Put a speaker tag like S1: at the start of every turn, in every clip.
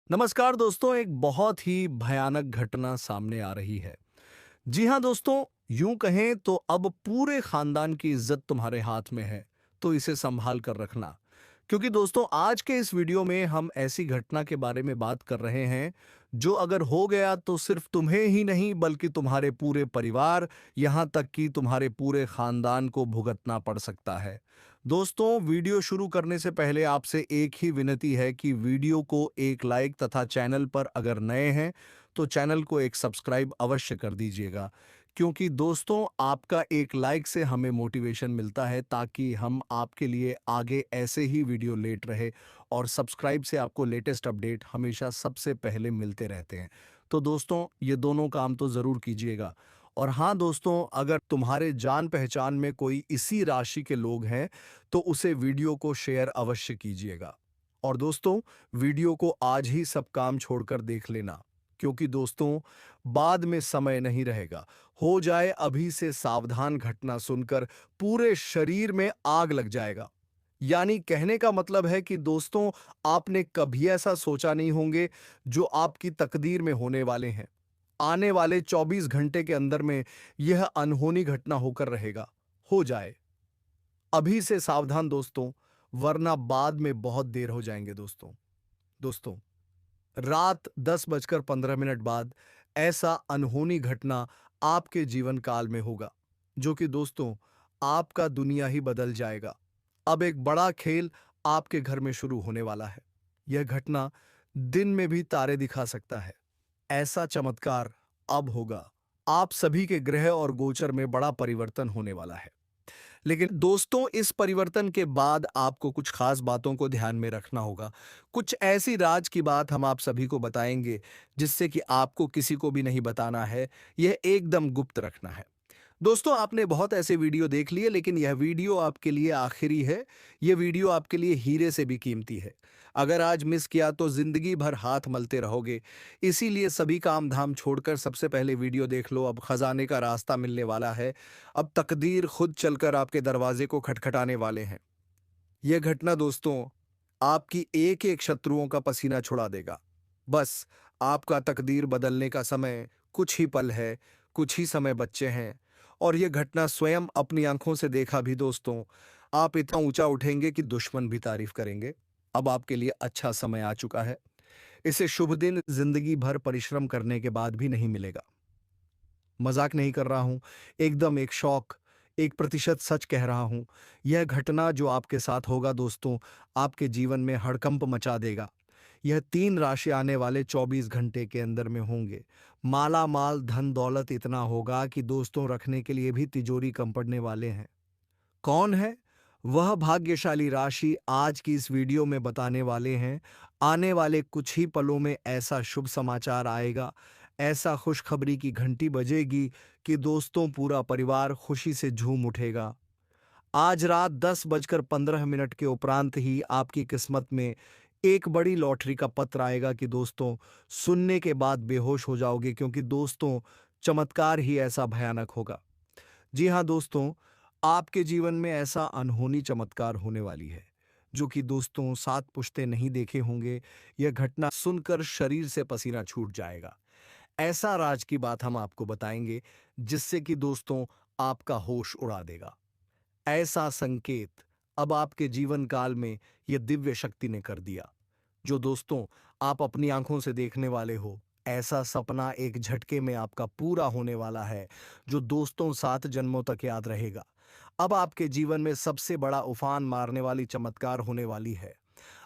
S1: नमस्कार दोस्तों, एक बहुत ही भयानक घटना सामने आ रही है। जी हाँ दोस्तों, यूं कहें तो अब पूरे खानदान की इज्जत तुम्हारे हाथ में है, तो इसे संभाल कर रखना। क्योंकि दोस्तों आज के इस वीडियो में हम ऐसी घटना के बारे में बात कर रहे हैं जो अगर हो गया तो सिर्फ तुम्हें ही नहीं बल्कि तुम्हारे पूरे परिवार, यहाँ तक कि तुम्हारे पूरे खानदान को भुगतना पड़ सकता है। दोस्तों वीडियो शुरू करने से पहले आपसे एक ही विनती है कि वीडियो को एक लाइक तथा चैनल पर अगर नए हैं तो चैनल को एक सब्सक्राइब अवश्य कर दीजिएगा। क्योंकि दोस्तों आपका एक लाइक से हमें मोटिवेशन मिलता है ताकि हम आपके लिए आगे ऐसे ही वीडियो लेट रहे, और सब्सक्राइब से आपको लेटेस्ट अपडेट हमेशा सबसे पहले मिलते रहते हैं। तो दोस्तों ये दोनों काम तो ज़रूर कीजिएगा। और हाँ दोस्तों, अगर तुम्हारे जान पहचान में कोई इसी राशि के लोग हैं तो उसे वीडियो को शेयर अवश्य कीजिएगा। और दोस्तों वीडियो को आज ही सब काम छोड़कर देख लेना, क्योंकि दोस्तों बाद में समय नहीं रहेगा। हो जाए अभी से सावधान, घटना सुनकर पूरे शरीर में आग लग जाएगा। यानी कहने का मतलब है कि दोस्तों आपने कभी ऐसा सोचा नहीं होंगे जो आपकी तकदीर में होने वाले हैं। आने वाले 24 घंटे के अंदर में यह अनहोनी घटना होकर रहेगा। हो जाए अभी से सावधान दोस्तों, वरना बाद में बहुत देर हो जाएंगे दोस्तों। दोस्तों रात 10:15 बाद ऐसा अनहोनी घटना आपके जीवन काल में होगा, जो कि दोस्तों आपका दुनिया ही बदल जाएगा। अब एक बड़ा खेल आपके घर में शुरू होने वाला है। यह घटना दिन में भी तारे दिखा सकता है। ऐसा चमत्कार अब होगा। आप सभी के ग्रह और गोचर में बड़ा परिवर्तन होने वाला है। लेकिन दोस्तों इस परिवर्तन के बाद आपको कुछ खास बातों को ध्यान में रखना होगा। कुछ ऐसी राज की बात हम आप सभी को बताएंगे जिससे कि आपको किसी को भी नहीं बताना है, यह एकदम गुप्त रखना है। दोस्तों आपने बहुत ऐसे वीडियो देख लिए, लेकिन यह वीडियो आपके लिए आखिरी है। यह वीडियो आपके लिए हीरे से भी कीमती है। अगर आज मिस किया तो जिंदगी भर हाथ मलते रहोगे। इसीलिए सभी काम धाम छोड़कर सबसे पहले वीडियो देख लो। अब खजाने का रास्ता मिलने वाला है। अब तकदीर खुद चलकर आपके दरवाजे को खटखटाने वाले हैं। यह घटना दोस्तों आपकी एक एक शत्रुओं का पसीना छुड़ा देगा। बस आपका तकदीर बदलने का समय कुछ ही पल है, कुछ ही समय बच्चे हैं। और यह घटना स्वयं अपनी आंखों से देखा भी दोस्तों, आप इतना ऊंचा उठेंगे कि दुश्मन भी तारीफ करेंगे। अब आपके लिए अच्छा समय आ चुका है। इसे शुभ दिन जिंदगी भर परिश्रम करने के बाद भी नहीं मिलेगा। मजाक नहीं कर रहा हूं, एकदम एक शौक, 1% सच कह रहा हूं। यह घटना जो आपके साथ होगा दोस्तों, आपके जीवन में हड़कंप मचा देगा। यह 3 राशि आने वाले 24 घंटे के अंदर में होंगे। माला माल धन दौलत इतना होगा कि दोस्तों रखने के लिए भी तिजोरी कम पड़ने वाले हैं। कौन है वह भाग्यशाली राशि आज की इस वीडियो में बताने वाले हैं। आने वाले कुछ ही पलों में ऐसा शुभ समाचार आएगा, ऐसा खुशखबरी की घंटी बजेगी कि दोस्तों पूरा परिवार खुशी से झूम उठेगा। आज रात 10:15 के उपरांत ही आपकी किस्मत में एक बड़ी लॉटरी का पत्र आएगा कि दोस्तों सुनने के बाद बेहोश हो जाओगे, क्योंकि दोस्तों चमत्कार ही ऐसा भयानक होगा। जी हाँ दोस्तों, आपके जीवन में ऐसा अनहोनी चमत्कार होने वाली है जो कि दोस्तों 7 पुश्ते नहीं देखे होंगे। यह घटना सुनकर शरीर से पसीना छूट जाएगा। ऐसा राज की बात हम आपको बताएंगे जिससे कि दोस्तों आपका होश उड़ा देगा। ऐसा संकेत अब आपके जीवन काल में यह दिव्य शक्ति ने कर दिया, जो दोस्तों आप अपनी आंखों से देखने वाले हो। ऐसा सपना एक झटके में आपका पूरा होने वाला है, जो दोस्तों 7 जन्मों तक याद रहेगा। अब आपके जीवन में सबसे बड़ा उफान मारने वाली चमत्कार होने वाली है।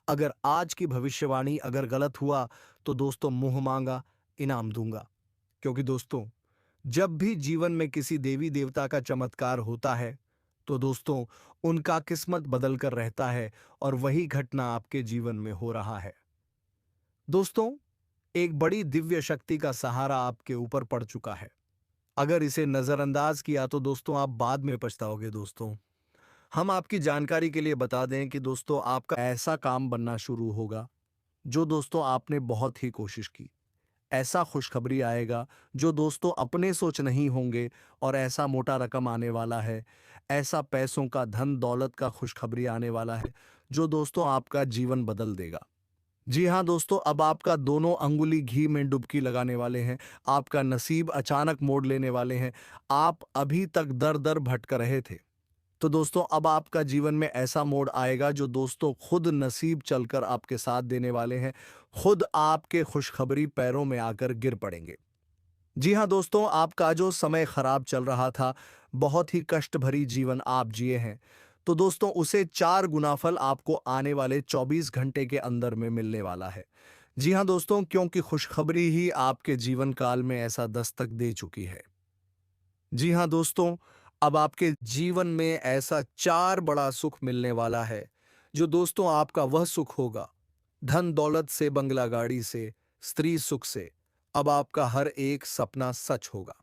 S1: अगर आज की भविष्यवाणी अगर गलत हुआ तो दोस्तों मुंह मांगा इनाम दूंगा। क्योंकि दोस्तों जब भी जीवन में किसी देवी देवता का चमत्कार होता है तो दोस्तों उनका किस्मत बदल कर रहता है, और वही घटना आपके जीवन में हो रहा है। दोस्तों एक बड़ी दिव्य शक्ति का सहारा आपके ऊपर पड़ चुका है। अगर इसे नजरअंदाज किया तो दोस्तों आप बाद में पछताओगे। दोस्तों हम आपकी जानकारी के लिए बता दें कि दोस्तों आपका ऐसा काम बनना शुरू होगा जो दोस्तों आपने बहुत ही कोशिश की। ऐसा खुशखबरी आएगा जो दोस्तों अपने सोच नहीं होंगे, और ऐसा मोटा रकम आने वाला है। ऐसा पैसों का धन दौलत का खुशखबरी आने वाला है जो दोस्तों आपका जीवन बदल देगा। जी हाँ दोस्तों, अब आपका दोनों अंगुली घी में डुबकी लगाने वाले हैं। आपका नसीब अचानक मोड़ लेने वाले हैं। आप अभी तक दर-दर भटक रहे थे। तो दोस्तों अब आपका जीवन में ऐसा मोड़ आएगा जो दोस्तों खुद नसीब चलकर आपके साथ देने वाले हैं। खुद आपके खुशखबरी पैरों में आकर गिर पड़ेंगे। जी हाँ दोस्तों, आपका जो समय खराब चल रहा था, बहुत ही कष्ट भरी जीवन आप जिए हैं, तो दोस्तों उसे 4 गुना फल आपको आने वाले 24 घंटे के अंदर में मिलने वाला है। जी हाँ दोस्तों, क्योंकि खुशखबरी ही आपके जीवन काल में ऐसा दस्तक दे चुकी है। जी हाँ दोस्तों, अब आपके जीवन में ऐसा 4 बड़ा सुख मिलने वाला है, जो दोस्तों आपका वह सुख होगा, धन दौलत से, बंगला गाड़ी से, स्त्री सुख से, अब आपका हर एक सपना सच होगा।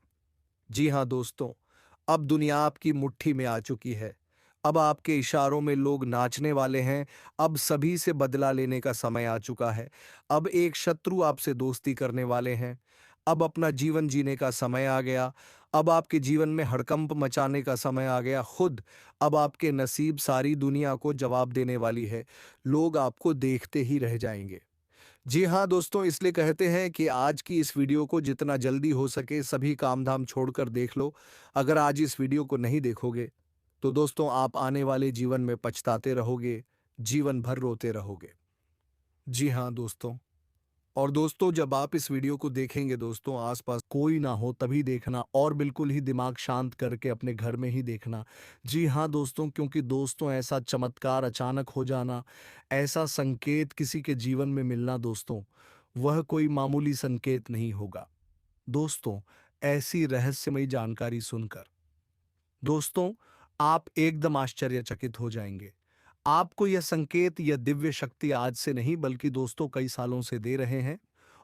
S1: जी हाँ दोस्तों, अब दुनिया आपकी मुट्ठी में आ चुकी है। अब आपके इशारों में लोग नाचने वाले हैं। अब सभी से बदला लेने का समय आ चुका है। अब एक शत्रु आपसे दोस्ती करने वाले हैं। अब अपना जीवन जीने का समय आ गया। अब आपके जीवन में हड़कंप मचाने का समय आ गया। खुद अब आपके नसीब सारी दुनिया को जवाब देने वाली है। लोग आपको देखते ही रह जाएंगे। जी हाँ दोस्तों, इसलिए कहते हैं कि आज की इस वीडियो को जितना जल्दी हो सके सभी काम-धाम छोड़कर देख लो। अगर आज इस वीडियो को नहीं देखोगे, तो दोस्तों आप आने वाले जीवन में पछताते रहोगे, जीवन भर रोते रहोगे। जी हाँ दोस्तों। और दोस्तों जब आप इस वीडियो को देखेंगे दोस्तों, आसपास कोई ना हो तभी देखना, और बिल्कुल ही दिमाग शांत करके अपने घर में ही देखना। जी हाँ दोस्तों, क्योंकि दोस्तों ऐसा चमत्कार अचानक हो जाना, ऐसा संकेत किसी के जीवन में मिलना दोस्तों, वह कोई मामूली संकेत नहीं होगा। दोस्तों ऐसी रहस्यमयी जानकारी सुनकर दोस्तों आप एकदम आश्चर्यचकित हो जाएंगे। आपको यह संकेत, यह दिव्य शक्ति आज से नहीं बल्कि दोस्तों कई सालों से दे रहे हैं।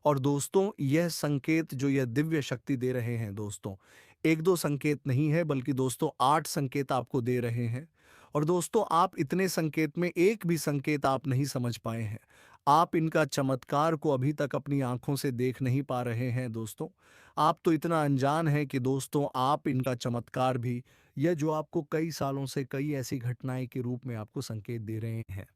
S1: और दोस्तों यह संकेत जो यह दिव्य शक्ति दे रहे हैं दोस्तों, एक दो संकेत नहीं है बल्कि दोस्तों 8 संकेत आपको दे रहे हैं। और दोस्तों आप इतने संकेत में एक भी संकेत आप नहीं समझ पाए हैं। आप इनका चमत्कार को अभी तक अपनी आंखों से देख नहीं पा रहे हैं दोस्तों। आप तो इतना अनजान हैं कि दोस्तों आप इनका चमत्कार भी, यह जो आपको कई सालों से कई ऐसी घटनाएं के रूप में आपको संकेत दे रहे हैं।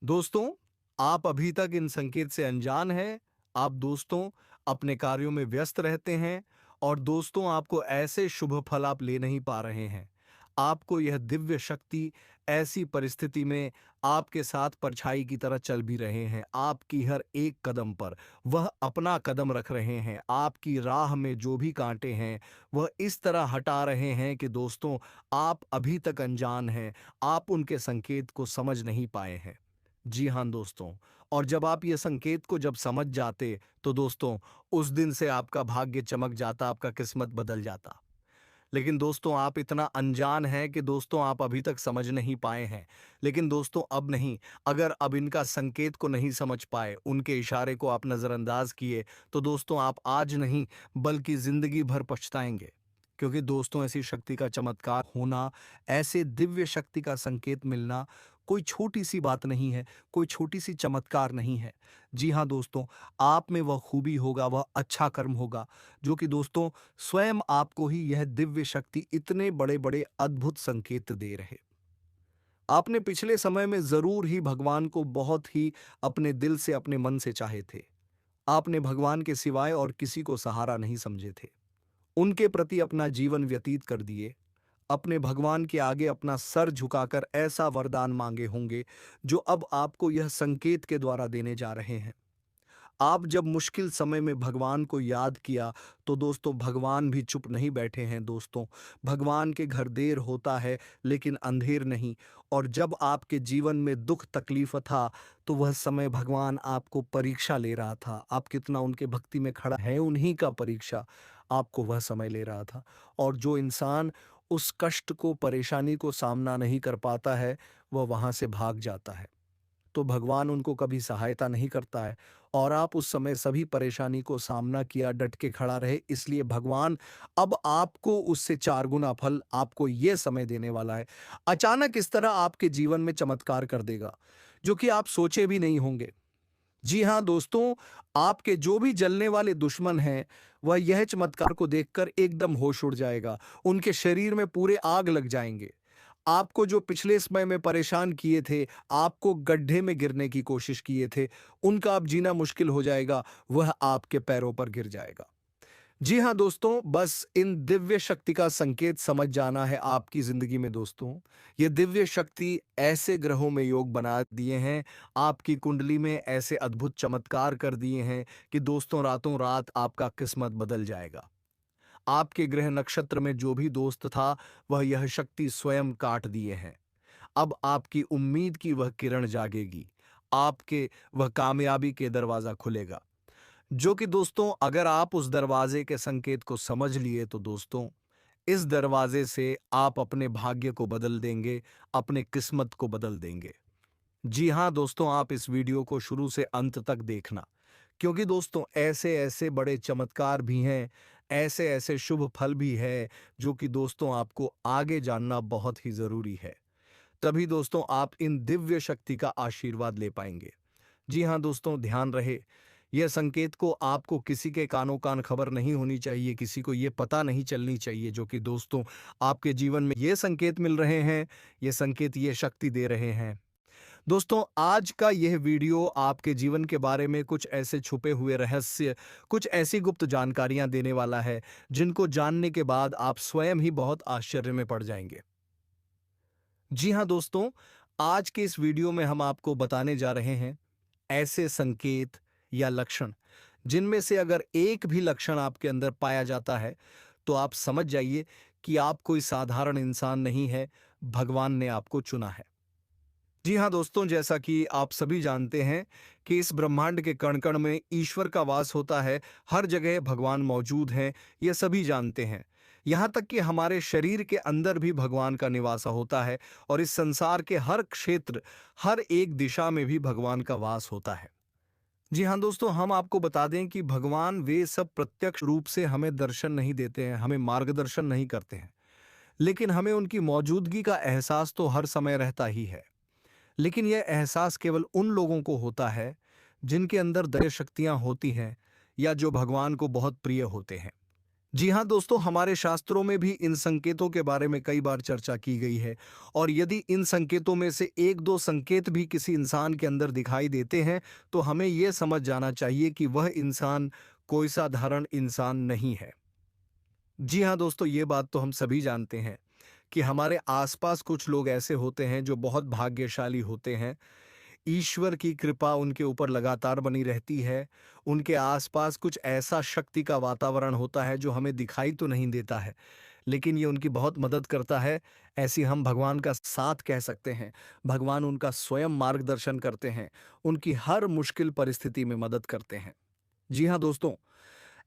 S1: दोस्तों आप अभी तक इन संकेत से अनजान हैं। आप दोस्तों अपने कार्यों में व्यस्त रहते हैं, और दोस्तों आपको ऐसे शुभ फल आप ले नहीं पा रहे हैं। आपको यह दिव्य शक्ति ऐसी परिस्थिति में आपके साथ परछाई की तरह चल भी रहे हैं। आपकी हर एक कदम पर वह अपना कदम रख रहे हैं। आपकी राह में जो भी कांटे हैं वह इस तरह हटा रहे हैं कि दोस्तों आप अभी तक अनजान हैं। आप उनके संकेत को समझ नहीं पाए हैं। जी हाँ दोस्तों, और जब आप ये संकेत को जब समझ जाते, तो दोस्तों उस दिन से आपका भाग्य चमक जाता, आपका किस्मत बदल जाता। लेकिन दोस्तों आप इतना अनजान हैं कि दोस्तों आप अभी तक समझ नहीं पाए हैं। लेकिन दोस्तों अब नहीं, अगर अब इनका संकेत को नहीं समझ पाए, उनके इशारे को आप नज़रअंदाज किए, तो दोस्तों आप आज नहीं बल्कि ज़िंदगी भर पछताएंगे। क्योंकि दोस्तों ऐसी शक्ति का चमत्कार होना, ऐसे दिव्य शक्ति का संकेत मिलना कोई छोटी सी बात नहीं है, कोई छोटी सी चमत्कार नहीं है। जी हाँ दोस्तों, आप में वह खूबी होगा, वह अच्छा कर्म होगा, जो कि दोस्तों स्वयं आपको ही यह दिव्य शक्ति इतने बड़े-बड़े अद्भुत संकेत दे रहे। आपने पिछले समय में ज़रूर ही भगवान को बहुत ही अपने दिल से, अपने मन से चाहे थे। आपने भगवान के सिवाय और किसी को सहारा नहीं समझे थे। उनके प्रति अपना जीवन व्यतीत कर दिए। अपने भगवान के आगे अपना सर झुकाकर ऐसा वरदान मांगे होंगे, जो अब आपको यह संकेत के द्वारा देने जा रहे हैं। आप जब मुश्किल समय में भगवान को याद किया, तो दोस्तों भगवान भी चुप नहीं बैठे हैं दोस्तों। भगवान के घर देर होता है लेकिन अंधेर नहीं। और जब आपके जीवन में दुख तकलीफ था, तो वह समय भगवान आपको परीक्षा ले रहा था। आप कितना उनके भक्ति में खड़ा है, उन्हीं का परीक्षा आपको वह समय ले रहा था। और जो इंसान उस कष्ट को, परेशानी को सामना नहीं कर पाता है, वह वहां से भाग जाता है। तो भगवान उनको कभी सहायता नहीं करता है। और आप उस समय सभी परेशानी को सामना किया, डट के खड़ा रहे, इसलिए भगवान अब आपको उससे 4 गुना फल आपको ये समय देने वाला है। अचानक इस तरह आपके जीवन में चमत्कार कर देगा, जो कि आप सोचे भी नहीं होंगे। जी हाँ दोस्तों, आपके जो भी जलने वाले दुश्मन हैं, वह यह चमत्कार को देखकर एकदम होश उड़ जाएगा। उनके शरीर में पूरे आग लग जाएंगे। आपको जो पिछले समय में परेशान किए थे, आपको गड्ढे में गिरने की कोशिश किए थे, उनका अब जीना मुश्किल हो जाएगा, वह आपके पैरों पर गिर जाएगा। जी हाँ दोस्तों, बस इन दिव्य शक्ति का संकेत समझ जाना है आपकी ज़िंदगी में दोस्तों। ये दिव्य शक्ति ऐसे ग्रहों में योग बना दिए हैं, आपकी कुंडली में ऐसे अद्भुत चमत्कार कर दिए हैं कि दोस्तों रातों रात आपका किस्मत बदल जाएगा। आपके ग्रह नक्षत्र में जो भी दोस्त था, वह यह शक्ति स्वयं काट दिए हैं। अब आपकी उम्मीद की वह किरण जागेगी, आपके वह कामयाबी के दरवाज़ा खुलेगा। जो कि दोस्तों अगर आप उस दरवाजे के संकेत को समझ लिए तो दोस्तों इस दरवाजे से आप अपने भाग्य को बदल देंगे, अपने किस्मत को बदल देंगे। जी हाँ दोस्तों, आप इस वीडियो को शुरू से अंत तक देखना, क्योंकि दोस्तों ऐसे ऐसे बड़े चमत्कार भी हैं, ऐसे ऐसे शुभ फल भी है जो कि दोस्तों आपको आगे जानना बहुत ही जरूरी है। तभी दोस्तों आप इन दिव्य शक्ति का आशीर्वाद ले पाएंगे। जी हाँ दोस्तों, ध्यान रहे, यह संकेत को आपको किसी के कानों कान खबर नहीं होनी चाहिए, किसी को ये पता नहीं चलनी चाहिए जो कि दोस्तों आपके जीवन में ये संकेत मिल रहे हैं, ये संकेत ये शक्ति दे रहे हैं। दोस्तों आज का यह वीडियो आपके जीवन के बारे में कुछ ऐसे छुपे हुए रहस्य, कुछ ऐसी गुप्त जानकारियां देने वाला है जिनको जानने के बाद आप स्वयं ही बहुत आश्चर्य में पड़ जाएंगे। जी हाँ दोस्तों, आज के इस वीडियो में हम आपको बताने जा रहे हैं ऐसे संकेत या लक्षण जिनमें से अगर एक भी लक्षण आपके अंदर पाया जाता है तो आप समझ जाइए कि आप कोई साधारण इंसान नहीं है, भगवान ने आपको चुना है। जी हाँ दोस्तों, जैसा कि आप सभी जानते हैं कि इस ब्रह्मांड के कण कण में ईश्वर का वास होता है, हर जगह भगवान मौजूद हैं, ये सभी जानते हैं। यहाँ तक कि हमारे शरीर के अंदर भी भगवान का निवास होता है और इस संसार के हर क्षेत्र, हर एक दिशा में भी भगवान का वास होता है। जी हाँ दोस्तों, हम आपको बता दें कि भगवान वे सब प्रत्यक्ष रूप से हमें दर्शन नहीं देते हैं, हमें मार्गदर्शन नहीं करते हैं, लेकिन हमें उनकी मौजूदगी का एहसास तो हर समय रहता ही है। लेकिन यह एहसास केवल उन लोगों को होता है जिनके अंदर दैव शक्तियां होती हैं या जो भगवान को बहुत प्रिय होते हैं। जी हाँ दोस्तों, हमारे शास्त्रों में भी इन संकेतों के बारे में कई बार चर्चा की गई है और यदि इन संकेतों में से एक दो संकेत भी किसी इंसान के अंदर दिखाई देते हैं तो हमें यह समझ जाना चाहिए कि वह इंसान कोई साधारण इंसान नहीं है। जी हाँ दोस्तों, ये बात तो हम सभी जानते हैं कि हमारे आसपास कुछ लोग ऐसे होते हैं जो बहुत भाग्यशाली होते हैं। ईश्वर की कृपा उनके ऊपर लगातार बनी रहती है। उनके आसपास कुछ ऐसा शक्ति का वातावरण होता है जो हमें दिखाई तो नहीं देता है, लेकिन ये उनकी बहुत मदद करता है। ऐसी हम भगवान का साथ कह सकते हैं। भगवान उनका स्वयं मार्गदर्शन करते हैं, उनकी हर मुश्किल परिस्थिति में मदद करते हैं। जी हाँ दोस्तों,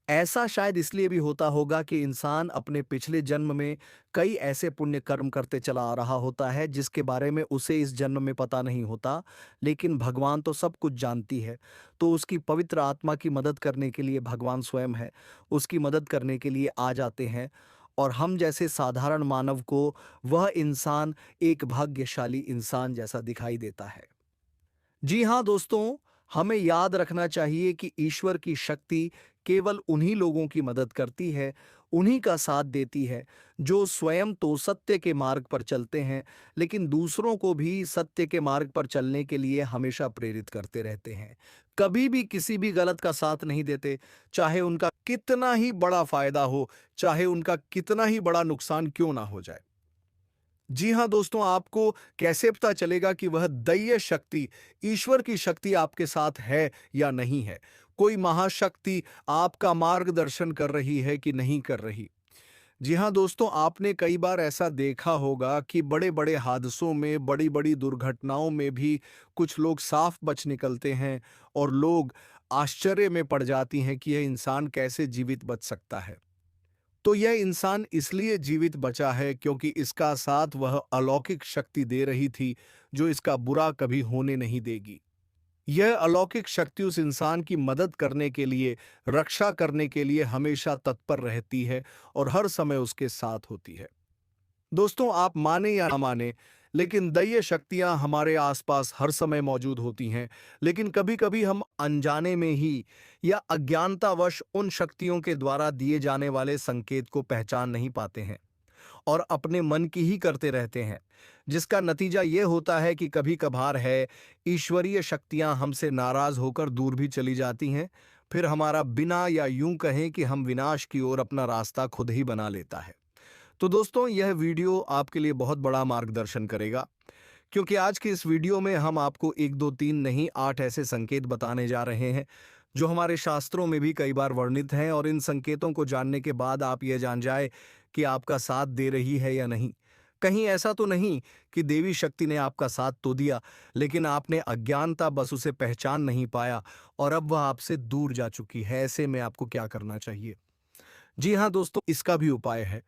S1: ऐसा शायद इसलिए भी होता होगा कि इंसान अपने पिछले जन्म में कई ऐसे पुण्य कर्म करते चला आ रहा होता है जिसके बारे में उसे इस जन्म में पता नहीं होता, लेकिन भगवान तो सब कुछ जानती है। तो उसकी पवित्र आत्मा की मदद करने के लिए भगवान स्वयं है, उसकी मदद करने के लिए आ जाते हैं और हम जैसे साधारण मानव को वह इंसान एक भाग्यशाली इंसान जैसा दिखाई देता है। जी हाँ दोस्तों, हमें याद रखना चाहिए कि ईश्वर की शक्ति केवल उन्हीं लोगों की मदद करती है, उन्हीं का साथ देती है जो स्वयं तो सत्य के मार्ग पर चलते हैं, लेकिन दूसरों को भी सत्य के मार्ग पर चलने के लिए हमेशा प्रेरित करते रहते हैं। कभी भी किसी भी गलत का साथ नहीं देते, चाहे उनका कितना ही बड़ा फायदा हो, चाहे उनका कितना ही बड़ा नुकसान क्यों ना हो जाए। जी हाँ दोस्तों, आपको कैसे पता चलेगा कि वह दैवीय शक्ति, ईश्वर की शक्ति आपके साथ है या नहीं है? कोई महाशक्ति आपका मार्गदर्शन कर रही है कि नहीं कर रही? जी हाँ दोस्तों, आपने कई बार ऐसा देखा होगा कि बड़े-बड़े हादसों में, बड़ी-बड़ी दुर्घटनाओं में भी कुछ लोग साफ बच निकलते हैं और लोग आश्चर्य में पड़ जाती हैं कि यह इंसान कैसे जीवित बच सकता है। तो यह इंसान इसलिए जीवित बचा है क्योंकि इसका साथ वह अलौकिक शक्ति दे रही थी जो इसका बुरा कभी होने नहीं देगी। यह अलौकिक शक्ति उस इंसान की मदद करने के लिए, रक्षा करने के लिए हमेशा तत्पर रहती है और हर समय उसके साथ होती है। दोस्तों, आप माने या ना माने, लेकिन दैवीय शक्तियां हमारे आसपास हर समय मौजूद होती हैं, लेकिन कभी-कभी हम अनजाने में ही या अज्ञानतावश उन शक्तियों के द्वारा दिए जाने वाले संकेत को पहचान नहीं पाते हैं और अपने मन की ही करते रहते हैं, जिसका नतीजा ये होता है कि कभी कभार है ईश्वरीय शक्तियां हमसे नाराज होकर दूर भी चली जाती हैं। फिर हमारा बिना या यूं कहें कि हम विनाश की ओर अपना रास्ता खुद ही बना लेता है। तो दोस्तों, यह वीडियो आपके लिए बहुत बड़ा मार्गदर्शन करेगा, क्योंकि आज की इस वीडियो में हम आपको एक दो तीन नहीं 8 ऐसे संकेत बताने जा रहे हैं जो हमारे शास्त्रों में भी कई बार वर्णित हैं, और इन संकेतों को जानने के बाद आप ये जान जाए कि आपका साथ दे रही है या नहीं। कहीं ऐसा तो नहीं कि देवी शक्ति ने आपका साथ तो दिया, लेकिन आपने अज्ञानता बस उसे पहचान नहीं पाया और अब वह आपसे दूर जा चुकी है। ऐसे में आपको क्या करना चाहिए? जी हाँ दोस्तों, इसका भी उपाय है।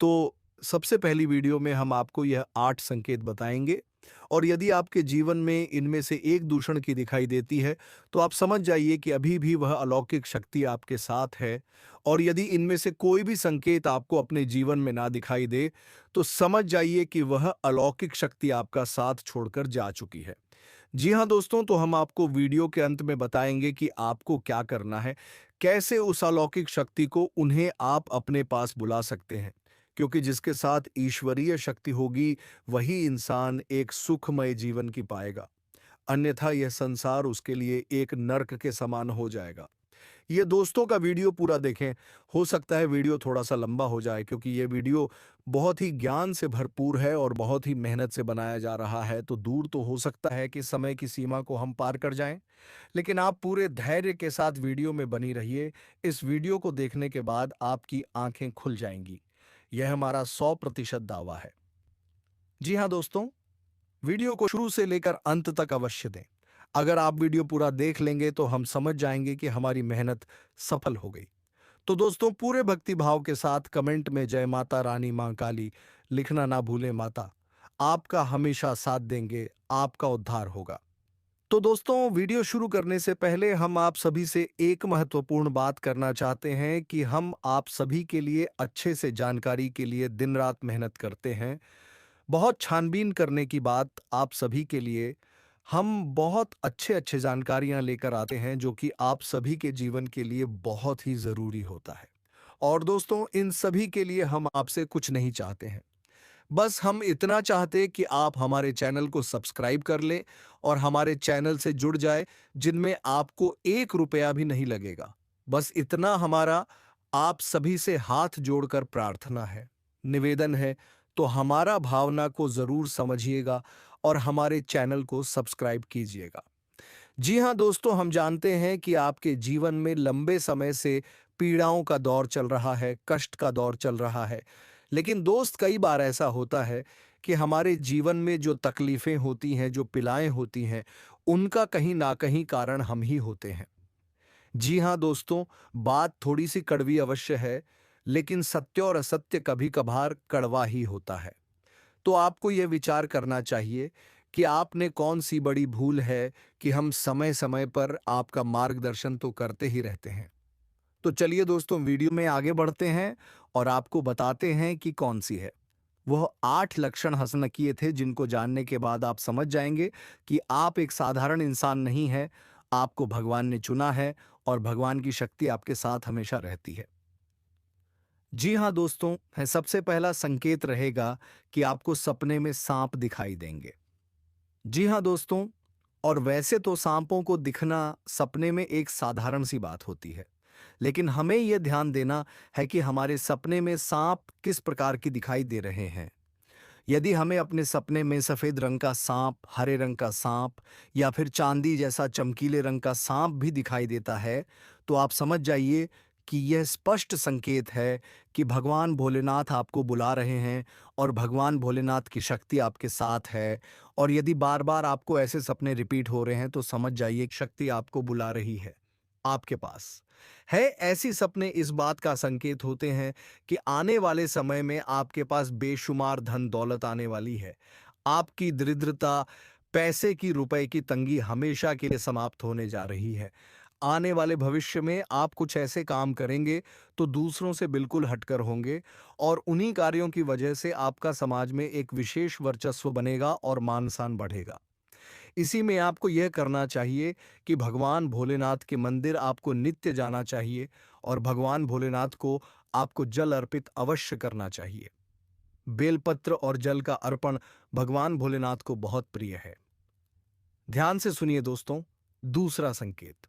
S1: तो सबसे पहली वीडियो में हम आपको यह 8 संकेत बताएंगे, और यदि आपके जीवन में इनमें से एक दूषण की दिखाई देती है, तो आप समझ जाइए कि अभी भी वह अलौकिक शक्ति आपके साथ है। और यदि इनमें से कोई भी संकेत आपको अपने जीवन में ना दिखाई दे, तो समझ जाइए कि वह अलौकिक शक्ति आपका साथ छोड़कर जा चुकी है। जी हाँ दोस्तों, तो हम आपको वीडियो के अंत में बताएंगे कि आपको क्या करना है, कैसे उस अलौकिक शक्ति को उन्हें आप अपने पास बुला सकते हैं, क्योंकि जिसके साथ ईश्वरीय शक्ति होगी वही इंसान एक सुखमय जीवन की पाएगा। अन्यथा यह संसार उसके लिए एक नर्क के समान हो जाएगा। ये दोस्तों का वीडियो पूरा देखें। हो सकता है वीडियो थोड़ा सा लंबा हो जाए, क्योंकि ये वीडियो बहुत ही ज्ञान से भरपूर है और बहुत ही मेहनत से बनाया जा रहा है। तो दूर तो हो सकता है कि समय की सीमा को हम पार कर जाएं, लेकिन आप पूरे धैर्य के साथ वीडियो में बनी रहिए। इस वीडियो को देखने के बाद आपकी आंखें खुल जाएंगी। यह हमारा 100% दावा है। जी हाँ दोस्तों, वीडियो को शुरू से लेकर अंत तक अवश्य दें। अगर आप वीडियो पूरा देख लेंगे तो हम समझ जाएंगे कि हमारी मेहनत सफल हो गई। तो दोस्तों, पूरे भक्ति भाव के साथ कमेंट में जय माता रानी मां काली लिखना ना भूलें। माता आपका हमेशा साथ देंगे, आपका उद्धार होगा। तो दोस्तों, वीडियो शुरू करने से पहले हम आप सभी से एक महत्वपूर्ण बात करना चाहते हैं कि हम आप सभी के लिए अच्छे से जानकारी के लिए दिन रात मेहनत करते हैं। बहुत छानबीन करने की बात आप सभी के लिए हम बहुत अच्छे अच्छे जानकारियां लेकर आते हैं, जो कि आप सभी के जीवन के लिए बहुत ही ज़रूरी होता है। और दोस्तों, इन सभी के लिए हम आपसे कुछ नहीं चाहते हैं। बस हम इतना चाहते कि आप हमारे चैनल को सब्सक्राइब कर लें और हमारे चैनल से जुड़ जाए, जिनमें आपको 1 रुपया भी नहीं लगेगा। बस इतना हमारा आप सभी से हाथ जोड़कर प्रार्थना है, निवेदन है। तो हमारा भावना को ज़रूर समझिएगा और हमारे चैनल को सब्सक्राइब कीजिएगा। जी हाँ दोस्तों, हम जानते हैं कि आपके जीवन में लंबे समय से पीड़ाओं का दौर चल रहा है, कष्ट का दौर चल रहा है। लेकिन दोस्त, कई बार ऐसा होता है कि हमारे जीवन में जो तकलीफें होती हैं, जो पिलाएं होती हैं, उनका कहीं ना कहीं कारण हम ही होते हैं। जी हाँ दोस्तों, बात थोड़ी सी कड़वी अवश्य है, लेकिन सत्य और असत्य कभी कभार कड़वा ही होता है। तो आपको यह विचार करना चाहिए कि आपने कौन सी बड़ी भूल है कि हम समय समय पर आपका मार्गदर्शन तो करते ही रहते हैं। तो चलिए दोस्तों, वीडियो में आगे बढ़ते हैं और आपको बताते हैं कि कौन सी है। वह 8 लक्षण हंसनकीय थे, जिनको जानने के बाद आप समझ जाएंगे कि आप एक साधारण इंसान नहीं हैं। आपको भगवान ने चुना है और भगवान की शक्ति आपके साथ हमेशा रहती है। जी हाँ दोस्तों, है सबसे पहला संकेत रहेगा कि आपको सपने में सांप दिखाई देंगे। जी हाँ दोस्तों, और वैसे तो सांपों को दिखना सपने में एक साधारण सी बात होती है, लेकिन हमें यह ध्यान देना है कि हमारे सपने में सांप किस प्रकार की दिखाई दे रहे हैं। यदि हमें अपने सपने में सफेद रंग का सांप, हरे रंग का सांप या फिर चांदी जैसा चमकीले रंग का सांप भी दिखाई देता है, तो आप समझ जाइए कि यह स्पष्ट संकेत है कि भगवान भोलेनाथ आपको बुला रहे हैं और भगवान भोलेनाथ की शक्ति आपके साथ है। और यदि बार बार आपको ऐसे सपने रिपीट हो रहे हैं, तो समझ जाइए कि शक्ति आपको बुला रही है आपके पास है। ऐसी सपने इस बात का संकेत होते हैं कि आने वाले समय में आपके पास बेशुमार धन दौलत आने वाली है। आपकी दरिद्रता, पैसे की, रुपए की तंगी हमेशा के लिए समाप्त होने जा रही है। आने वाले भविष्य में आप कुछ ऐसे काम करेंगे तो दूसरों से बिल्कुल हटकर होंगे, और उन्हीं कार्यों की वजह से आपका समाज में एक विशेष वर्चस्व बनेगा और मान सम्मान बढ़ेगा। इसी में आपको यह करना चाहिए कि भगवान भोलेनाथ के मंदिर आपको नित्य जाना चाहिए और भगवान भोलेनाथ को आपको जल अर्पित अवश्य करना चाहिए। बेलपत्र और जल का अर्पण भगवान भोलेनाथ को बहुत प्रिय है। ध्यान से सुनिए दोस्तों। दूसरा संकेत।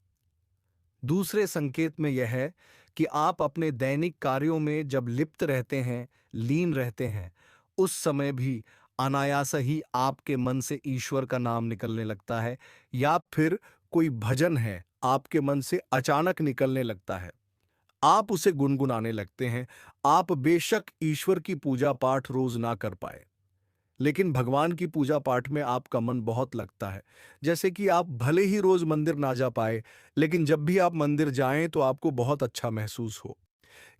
S1: दूसरे संकेत में यह है कि आप अपने दैनिक कार्यों में जब लिप्त रहते हैं, लीन रहते हैं, उस समय भी अनायास ही आपके मन से ईश्वर का नाम निकलने लगता है, या फिर कोई भजन है आपके मन से अचानक निकलने लगता है। आप उसे गुनगुनाने लगते हैं। आप बेशक ईश्वर की पूजा पाठ रोज ना कर पाए, लेकिन भगवान की पूजा पाठ में आपका मन बहुत लगता है। जैसे कि आप भले ही रोज मंदिर ना जा पाए, लेकिन जब भी आप मंदिर जाएं तो आपको बहुत अच्छा महसूस हो।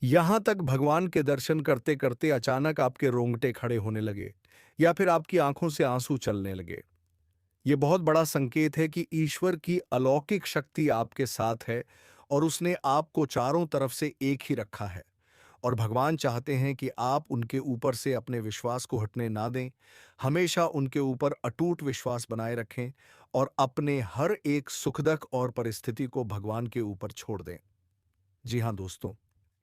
S1: यहां तक भगवान के दर्शन करते करते अचानक आपके रोंगटे खड़े होने लगे, या फिर आपकी आंखों से आंसू चलने लगे। ये बहुत बड़ा संकेत है कि ईश्वर की अलौकिक शक्ति आपके साथ है, और उसने आपको चारों तरफ से एक ही रखा है। और भगवान चाहते हैं कि आप उनके ऊपर से अपने विश्वास को हटने ना दें। हमेशा उनके ऊपर अटूट विश्वास बनाए रखें, और अपने हर एक सुखदक और परिस्थिति को भगवान के ऊपर छोड़ दें। जी हाँ दोस्तों,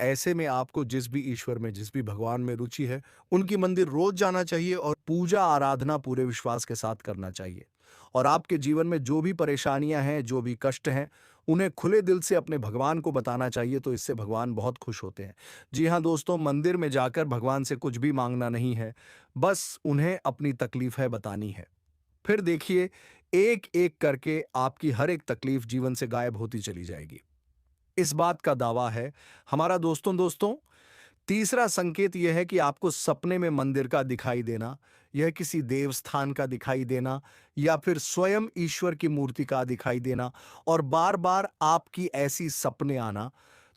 S1: ऐसे में आपको जिस भी ईश्वर में, जिस भी भगवान में रुचि है, उनकी मंदिर रोज जाना चाहिए और पूजा आराधना पूरे विश्वास के साथ करना चाहिए। और आपके जीवन में जो भी परेशानियां हैं, जो भी कष्ट हैं, उन्हें खुले दिल से अपने भगवान को बताना चाहिए, तो इससे भगवान बहुत खुश होते हैं। जी हाँ दोस्तों, मंदिर में जाकर भगवान से कुछ भी मांगना नहीं है, बस उन्हें अपनी तकलीफें बतानी है। फिर देखिए, एक एक करके आपकी हर एक तकलीफ जीवन से गायब होती चली जाएगी। इस बात का दावा है हमारा। दोस्तों दोस्तों तीसरा संकेत यह है कि आपको सपने में मंदिर का दिखाई देना, यह किसी देवस्थान का दिखाई देना, या फिर स्वयं ईश्वर की मूर्ति का दिखाई देना, और बार बार आपकी ऐसी सपने आना।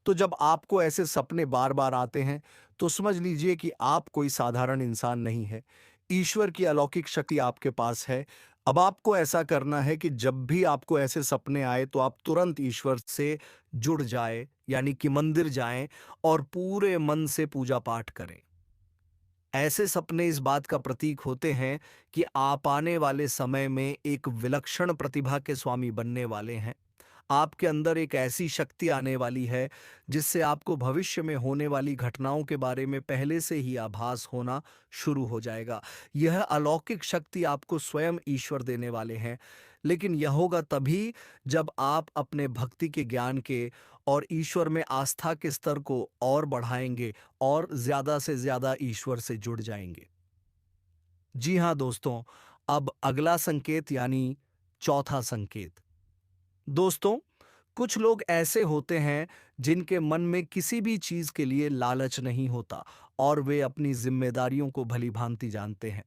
S1: तो जब आपको ऐसे सपने बार बार आते हैं, तो समझ लीजिए कि आप कोई साधारण इंसान नहीं है। ईश्वर की अलौकिक शक्ति आपके पास है। अब आपको ऐसा करना है कि जब भी आपको ऐसे सपने आए, तो आप तुरंत ईश्वर से जुड़ जाए, यानी कि मंदिर जाएं और पूरे मन से पूजा पाठ करें। ऐसे सपने इस बात का प्रतीक होते हैं कि आप आने वाले समय में एक विलक्षण प्रतिभा के स्वामी बनने वाले हैं। आपके अंदर एक ऐसी शक्ति आने वाली है जिससे आपको भविष्य में होने वाली घटनाओं के बारे में पहले से ही आभास होना शुरू हो जाएगा। यह अलौकिक शक्ति आपको स्वयं ईश्वर देने वाले हैं, लेकिन यह होगा तभी जब आप अपने भक्ति के ज्ञान के और ईश्वर में आस्था के स्तर को और बढ़ाएंगे, और ज्यादा से ज्यादा ईश्वर से जुड़ जाएंगे। जी हाँ दोस्तों, अब अगला संकेत यानी चौथा संकेत। दोस्तों, कुछ लोग ऐसे होते हैं जिनके मन में किसी भी चीज के लिए लालच नहीं होता, और वे अपनी जिम्मेदारियों को भली भांति जानते हैं।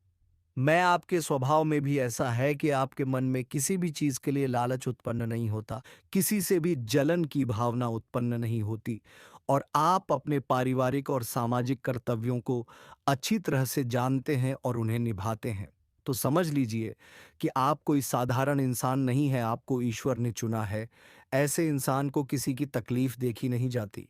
S1: मैं आपके स्वभाव में भी ऐसा है कि आपके मन में किसी भी चीज के लिए लालच उत्पन्न नहीं होता, किसी से भी जलन की भावना उत्पन्न नहीं होती, और आप अपने पारिवारिक और सामाजिक कर्तव्यों को अच्छी तरह से जानते हैं और उन्हें निभाते हैं। तो समझ लीजिए कि आप कोई साधारण इंसान नहीं है, आपको ईश्वर ने चुना है। ऐसे इंसान को किसी की तकलीफ देखी नहीं जाती।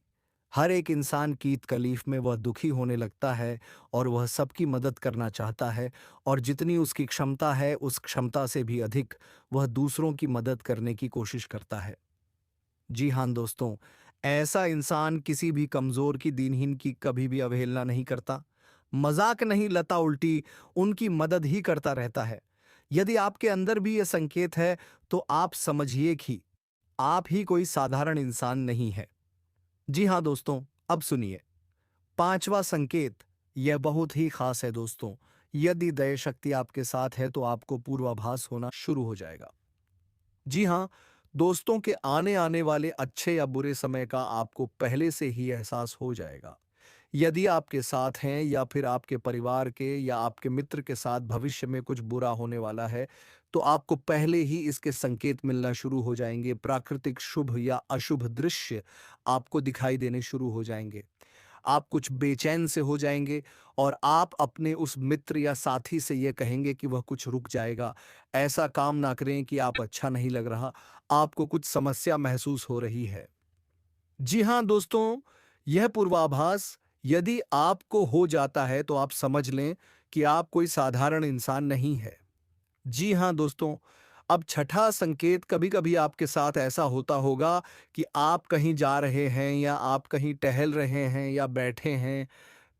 S1: हर एक इंसान की तकलीफ में वह दुखी होने लगता है, और वह सबकी मदद करना चाहता है, और जितनी उसकी क्षमता है उस क्षमता से भी अधिक वह दूसरों की मदद करने की कोशिश करता है। जी हाँ दोस्तों, ऐसा इंसान किसी भी कमजोर की, दीनहीन की कभी भी अवहेलना नहीं करता। मजाक नहीं, लता उल्टी उनकी मदद ही करता रहता है। यदि आपके अंदर भी यह संकेत है, तो आप समझिए कि आप ही कोई साधारण इंसान नहीं है। जी हाँ दोस्तों, अब सुनिए पांचवा संकेत। यह बहुत ही खास है दोस्तों। यदि दया शक्ति आपके साथ है, तो आपको पूर्वाभास होना शुरू हो जाएगा। जी हाँ दोस्तों, के आने आने वाले अच्छे या बुरे समय का आपको पहले से ही एहसास हो जाएगा। यदि आपके साथ हैं, या फिर आपके परिवार के या आपके मित्र के साथ भविष्य में कुछ बुरा होने वाला है, तो आपको पहले ही इसके संकेत मिलना शुरू हो जाएंगे। प्राकृतिक शुभ या अशुभ दृश्य आपको दिखाई देने शुरू हो जाएंगे। आप कुछ बेचैन से हो जाएंगे, और आप अपने उस मित्र या साथी से यह कहेंगे कि वह कुछ रुक जाएगा। ऐसा काम ना करें कि आप अच्छा नहीं लग रहा, आपको कुछ समस्या महसूस हो रही है। जी हाँ दोस्तों, यह पूर्वाभास यदि आपको हो जाता है, तो आप समझ लें कि आप कोई साधारण इंसान नहीं है। जी हाँ दोस्तों, अब छठा संकेत। कभी कभी आपके साथ ऐसा होता होगा कि आप कहीं जा रहे हैं, या आप कहीं टहल रहे हैं या बैठे हैं,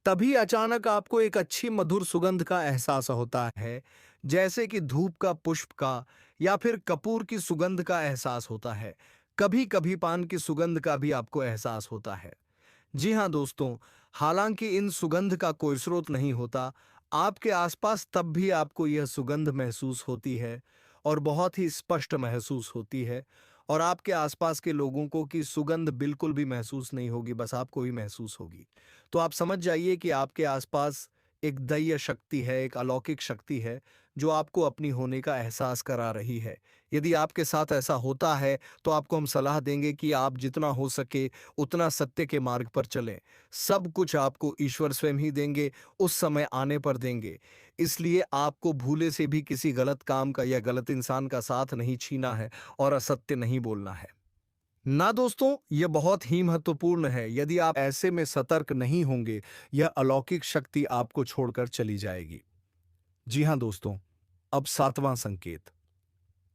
S1: तभी अचानक आपको एक अच्छी मधुर सुगंध का एहसास होता है, जैसे कि धूप का, पुष्प का या फिर कपूर की सुगंध का एहसास होता है। कभी-कभी पान की सुगंध का भी आपको एहसास होता है। जी हाँ दोस्तों, हालांकि इन सुगंध का कोई स्रोत नहीं होता, आपके आसपास तब भी आपको यह सुगंध महसूस होती है और बहुत ही स्पष्ट महसूस होती है। और आपके आसपास के लोगों को कि सुगंध बिल्कुल भी महसूस नहीं होगी, बस आपको ही महसूस होगी। तो आप समझ जाइए कि आपके आसपास एक दैवीय शक्ति है, एक अलौकिक शक्ति है, जो आपको अपनी होने का एहसास करा रही है। यदि आपके साथ ऐसा होता है, तो आपको हम सलाह देंगे कि आप जितना हो सके उतना सत्य के मार्ग पर चलें। सब कुछ आपको ईश्वर स्वयं ही देंगे, उस समय आने पर देंगे। इसलिए आपको भूले से भी किसी गलत काम का या गलत इंसान का साथ नहीं छीना है और असत्य नहीं बोलना है। ना दोस्तों, यह बहुत ही महत्वपूर्ण है। यदि आप ऐसे में सतर्क नहीं होंगे, यह अलौकिक शक्ति आपको छोड़कर चली जाएगी। जी हाँ दोस्तों, अब सातवां संकेत।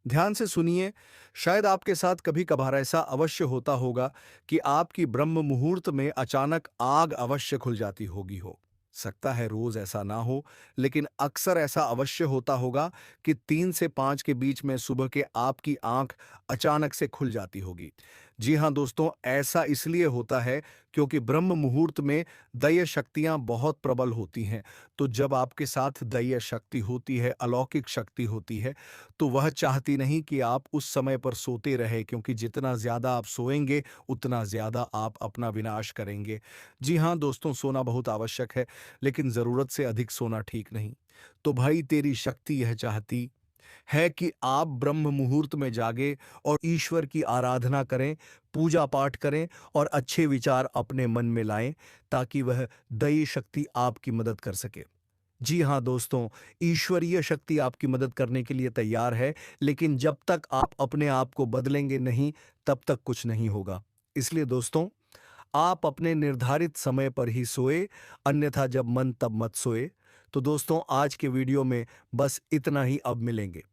S1: ध्यान से सुनिए। शायद आपके साथ कभी कभार ऐसा अवश्य होता होगा कि आपकी ब्रह्म मुहूर्त में अचानक आग अवश्य खुल जाती होगी हो। सकता है रोज ऐसा ना हो, लेकिन अक्सर ऐसा अवश्य होता होगा कि 3 से 5 के बीच में सुबह के आपकी आंख अचानक से खुल जाती होगी। जी हाँ दोस्तों, ऐसा इसलिए होता है क्योंकि ब्रह्म मुहूर्त में दैवीय शक्तियां बहुत प्रबल होती हैं। तो जब आपके साथ दैवीय शक्ति होती है, अलौकिक शक्ति होती है, तो वह चाहती नहीं कि आप उस समय पर सोते रहे, क्योंकि जितना ज्यादा आप सोएंगे उतना ज्यादा आप अपना विनाश करेंगे। जी हाँ दोस्तों, सोना बहुत आवश्यक है, लेकिन जरूरत से अधिक सोना ठीक नहीं। तो भाई, तेरी शक्ति यह चाहती है कि आप ब्रह्म मुहूर्त में जागे और ईश्वर की आराधना करें, पूजा पाठ करें और अच्छे विचार अपने मन में लाएं, ताकि वह दैवी शक्ति आपकी मदद कर सके। जी हाँ दोस्तों, ईश्वरीय शक्ति आपकी मदद करने के लिए तैयार है, लेकिन जब तक आप अपने आप को बदलेंगे नहीं, तब तक कुछ नहीं होगा। इसलिए दोस्तों, आप अपने निर्धारित समय पर ही सोए, अन्यथा जब मन तब मत सोए। तो दोस्तों, आज के वीडियो में बस इतना ही। अब मिलेंगे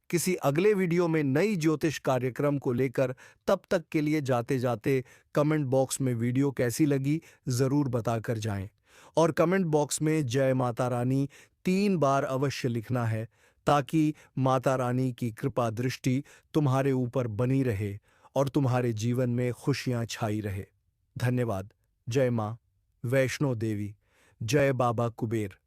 S1: किसी अगले वीडियो में नई ज्योतिष कार्यक्रम को लेकर। तब तक के लिए जाते जाते कमेंट बॉक्स में वीडियो कैसी लगी जरूर बताकर जाएं, और कमेंट बॉक्स में जय माता रानी 3 बार अवश्य लिखना है, ताकि माता रानी की कृपा दृष्टि तुम्हारे ऊपर बनी रहे और तुम्हारे जीवन में खुशियां छाई रहे। धन्यवाद। जय मां वैष्णो देवी। जय बाबा कुबेर।